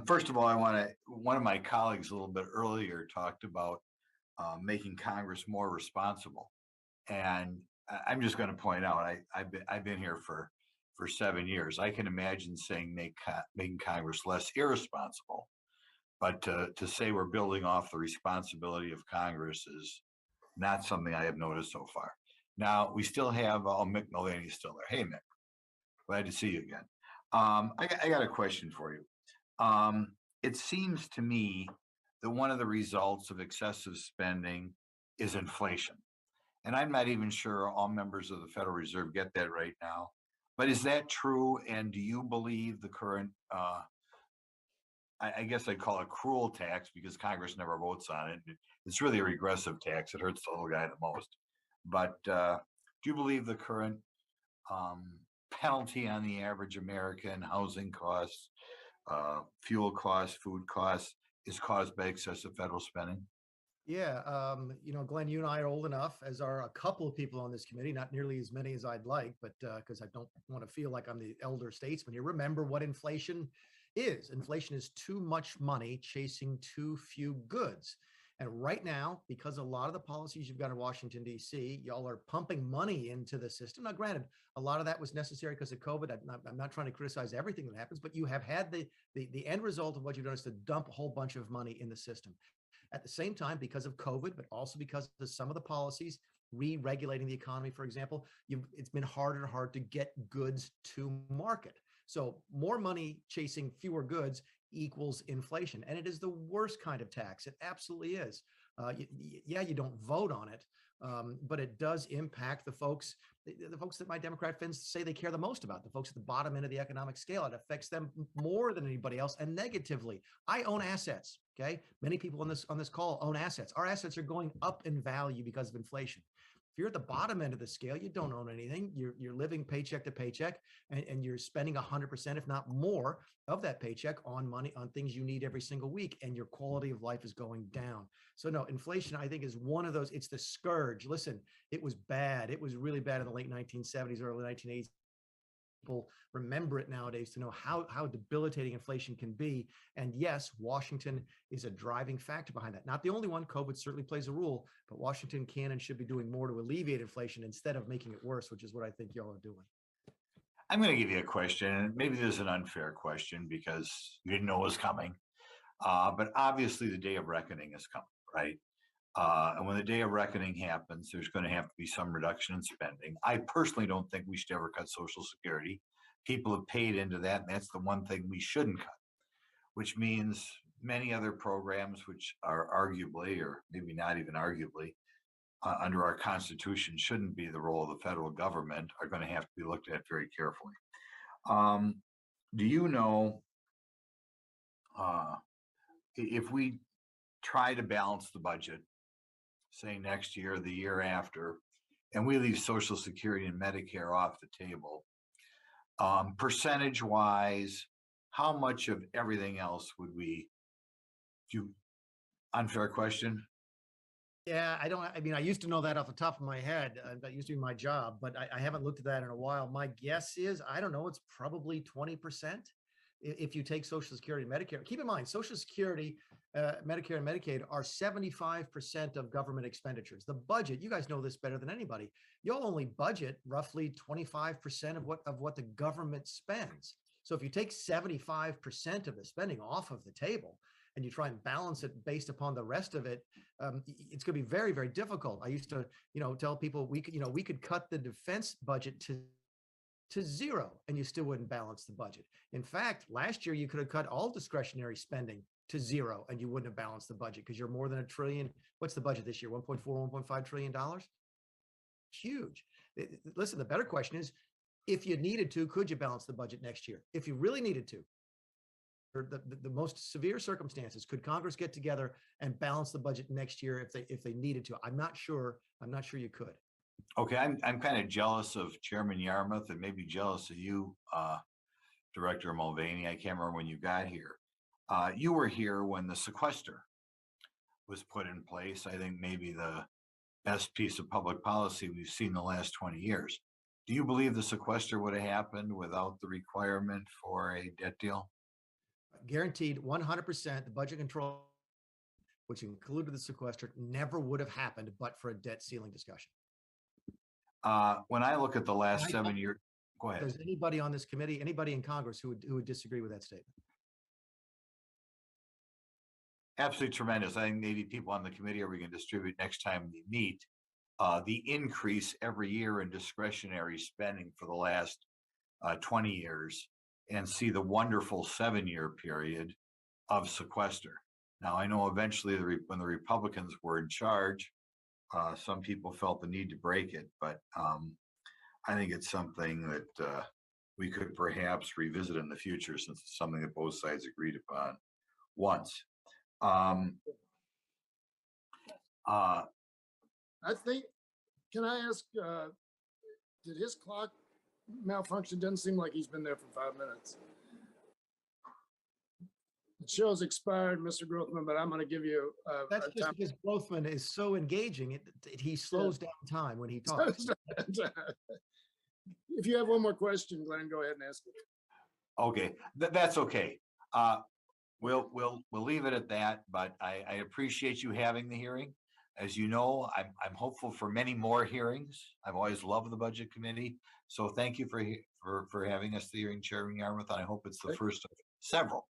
First of all, one of my colleagues a little bit earlier talked about making Congress more responsible. And I'm just going to point out, I've been here for 7 years. I can imagine saying making Congress less irresponsible, but to say we're building off the responsibility of Congress is not something I have noticed so far. Now we still have Mick Mulvaney's still there. Hey Mick, glad to see you again. I got a question for you. It seems to me that one of the results of excessive spending is inflation. And I'm not even sure all members of the Federal Reserve get that right now. But is that true? And do you believe the current, I guess I'd call it cruel tax because Congress never votes on it. It's really a regressive tax. It hurts the little guy the most. But do you believe the current penalty on the average American housing costs, fuel costs, food costs is caused by excessive federal spending? Yeah, Glenn, you and I are old enough, as are a couple of people on this committee, not nearly as many as I'd like, but because I don't want to feel like I'm the elder statesman here. Remember what inflation is. Inflation is too much money chasing too few goods. And right now, because a lot of the policies you've got in Washington, D.C., y'all are pumping money into the system. Now, granted, a lot of that was necessary because of COVID. I'm not trying to criticize everything that happens, but you have had the end result of what you've done is to dump a whole bunch of money in the system. At the same time, because of COVID, but also because of some of the policies, re-regulating the economy, for example, it's been harder and harder to get goods to market. So more money chasing fewer goods equals inflation. And it is the worst kind of tax. It absolutely is. Yeah, you don't vote on it, but it does impact the folks that my Democrat friends say they care the most about, the folks at the bottom end of the economic scale. It affects them more than anybody else and negatively. I own assets. Okay. Many people on this call own assets. Our assets are going up in value because of inflation. If you're at the bottom end of the scale, you don't own anything. You're living paycheck to paycheck, and you're spending 100%, if not more, of that paycheck on money, on things you need every single week, and your quality of life is going down. So no, inflation, I think, is one of those. It's the scourge. Listen, it was bad. It was really bad in the late 1970s, early 1980s. People remember it nowadays to know how debilitating inflation can be. And yes, Washington is a driving factor behind that. Not the only one. COVID certainly plays a role, but Washington can and should be doing more to alleviate inflation instead of making it worse, which is what I think y'all are doing. I'm going to give you a question, and maybe this is an unfair question because you didn't know it was coming. But obviously, the day of reckoning is coming, right? And when the day of reckoning happens, there's going to have to be some reduction in spending. I personally don't think we should ever cut Social Security. People have paid into that, and that's the one thing we shouldn't cut, which means many other programs, which are arguably, or maybe not even arguably, under our Constitution shouldn't be the role of the federal government, are going to have to be looked at very carefully. Um, do you know uh, if we try to balance the budget, say next year, the year after, and we leave Social Security and Medicare off the table, percentage wise, how much of everything else would we do? Unfair question. Yeah, I mean, I used to know that off the top of my head. That used to be my job, but I haven't looked at that in a while. My guess is, I don't know, it's probably 20%. If you take Social Security and Medicare, keep in mind, Social Security, Medicare and Medicaid are 75% of government expenditures. The budget, you guys know this better than anybody. You'll only budget roughly 25% of what the government spends. So if you take 75% of the spending off of the table and you try and balance it based upon the rest of it, it's going to be very, very difficult. I used to, tell people we could cut the defense budget to zero and you still wouldn't balance the budget. In fact, last year you could have cut all discretionary spending to zero and you wouldn't have balanced the budget because you're more than a trillion. What's the budget this year? 1.4, $1.5 trillion dollars. Huge. Listen, the better question is, if you needed to, could you balance the budget next year? If you really needed to, or the most severe circumstances, could Congress get together and balance the budget next year if they needed to? I'm not sure. I'm not sure you could. Okay, I'm kind of jealous of Chairman Yarmouth and maybe jealous of you, Director Mulvaney. I can't remember when you got here. You were here when the sequester was put in place. I think maybe the best piece of public policy we've seen in the last 20 years. Do you believe the sequester would have happened without the requirement for a debt deal? guaranteed 100% the budget control, which included the sequester, never would have happened but for a debt ceiling discussion. When I look at the last I 7 years, go ahead. There's anybody on this committee, anybody in Congress who would disagree with that statement? Absolutely tremendous. I think maybe people on the committee are we can distribute next time we meet the increase every year in discretionary spending for the last 20 years and see the wonderful 7-year period of sequester. Now, I know eventually when the Republicans were in charge, some people felt the need to break it, but I think it's something that we could perhaps revisit in the future since it's something that both sides agreed upon once. I think, can I ask, did his clock malfunction? Doesn't seem like he's been there for 5 minutes. It shows expired, Mr. Grothman, but I'm going to give you That's just time. because Grothman is so engaging. He slows down time when he talks. If you have one more question, Glenn, go ahead and ask it. Okay, that's okay. We'll leave it at that. But I appreciate you having the hearing. As you know, I'm hopeful for many more hearings. I've always loved the budget committee. So thank you for having us the hearing, Chairman Yarmouth. And I hope it's the first of several.